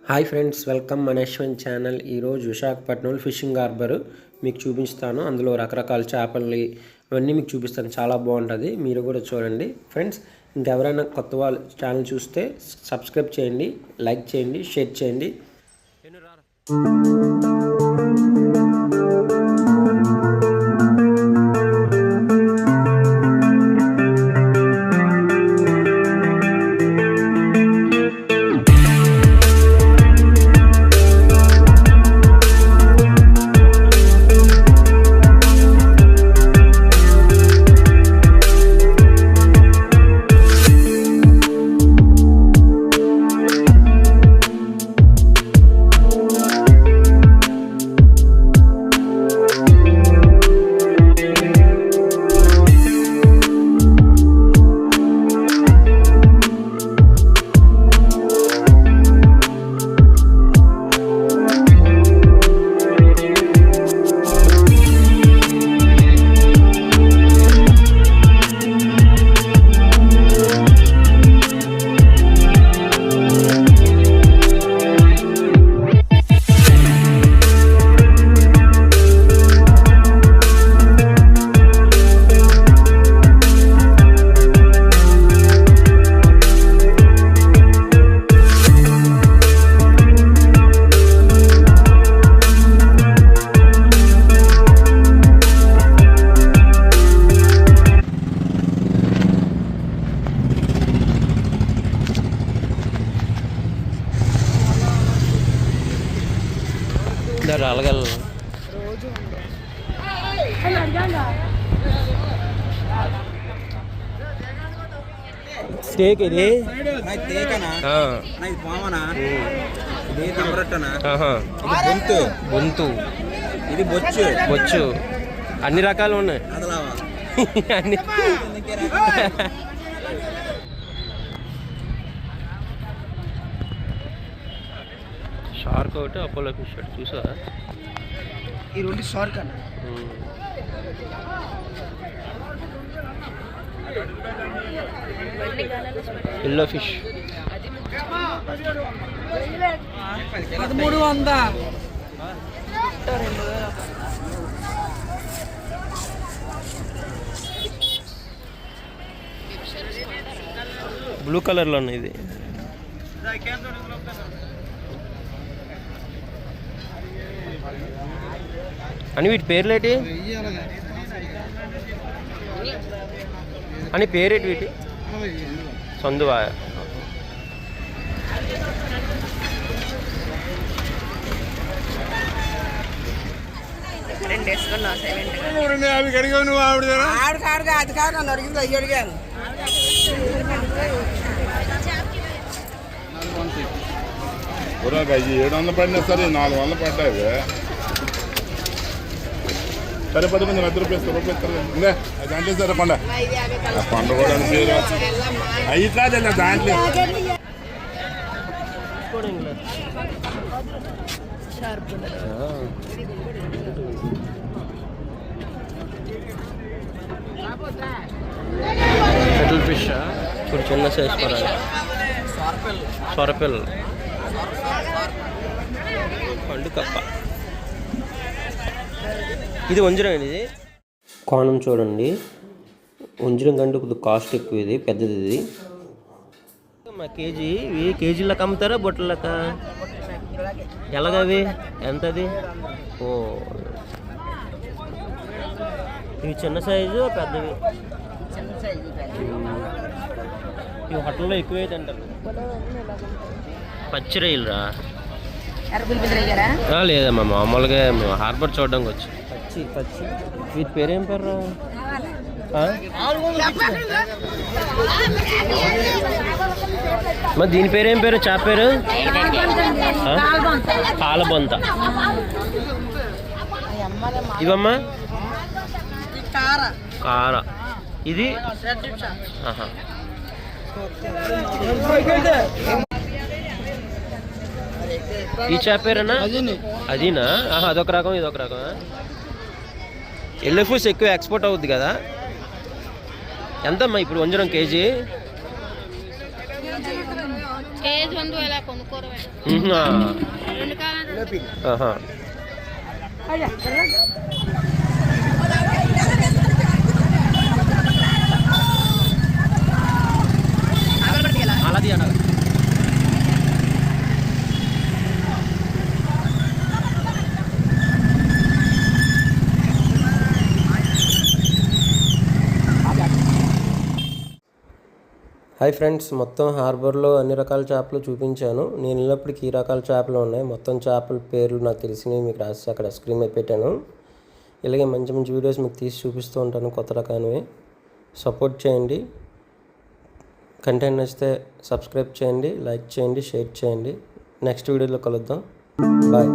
Hi friends, welcome మనేశ్వన్ channel. ఈరోజు విశాఖపట్నంలో ఫిషింగ్ హార్బర్ మీకు చూపిస్తాను. అందులో రకరకాల చేపలు అవన్నీ మీకు చూపిస్తాను. చాలా బాగుంటుంది, మీరు కూడా చూడండి ఫ్రెండ్స్. ఇంకెవరైనా కొత్త వాళ్ళు ఛానల్ చూస్తే సబ్స్క్రైబ్ చేయండి, లైక్ చేయండి, షేర్ చేయండి. రాలగల స్టేక్ ఇది బొంతు, ఇది బొచ్చు. బొచ్చు అన్ని రకాలు ఉన్నాయి. అన్ని షార్క్ ఒకటి, అపోలో ఫిష్ ఒకటి చూసా. ఈ రెండు షార్క్ అన్న. Yellow fish 1300. బ్లూ కలర్లో ఉన్నాయి. ఇది అని వీటి పేర్లేటి అని పేరేటి వీటి సందువా? $700 పడినా సరే, $400 పడ్డాయి. సరే 10 మంది రూపాయలు ఇందే దాంట్లో సరే పండ పండు కూడా ఇట్లా దాంట్లో షటిల్ ఫిష్ చూడు, చిన్న సైజ్ పడాలి. సొరపిల్ల, పండు కప్ప. ఇది వంజరం. ఇది కోణం చూడండి, వంజరం కంటే కొద్దిగా కాస్ట్ ఎక్కువ. ఇది పెద్దది. ఇది మా కేజీ. ఇవి కేజీలకు అమ్ముతారా బొట్టలక? ఎలాగవి? ఎంతది? ఓ, ఇవి చిన్న సైజు, పెద్దవి. ఇవి హోటల్లో ఎక్కువ తింటారు. పచ్చి రొయ్యలు రా? లేదమ్మా, మామూలుగా హార్బర్ చూడడానికి వచ్చి. పచ్చి పచ్చి. వీటి పేరేం పేరు? మరి దీని పేరేం పేరు? చేప పేరు పాలబొంత. ఇవమ్మా కార. ఇది ఈ చేప పేరేనా? అదీనా? అదొక రకం, ఇదొక రకం. ఎల్లో ఫిష్ ఎక్కువ ఎక్స్పోర్ట్ అవుద్ది కదా. ఎంతమ్మా ఇప్పుడు వంజరం కేజీ? కేజీ రెండు ఇలా కొనుక్కోరు రెండు కావాలి ఆహా. హాయ్ ఫ్రెండ్స్, మొత్తం హార్బర్లో అన్ని రకాల చేపలు చూపించాను. నేను వెళ్ళినప్పటికి ఈ రకాల చేపలు ఉన్నాయి. మొత్తం చేపల పేర్లు నాకు తెలిసినవి మీకు రాసి అక్కడ స్క్రీన్ మీద పెట్టాను. ఇలాగే మంచి మంచి వీడియోస్ మీకు తీసి చూపిస్తూ ఉంటాను, కొత్త రకానివి. సపోర్ట్ చేయండి. కంటెంట్ నచ్చితే సబ్స్క్రైబ్ చేయండి, లైక్ చేయండి, షేర్ చేయండి. నెక్స్ట్ వీడియోలో కలుద్దాం. బాయ్.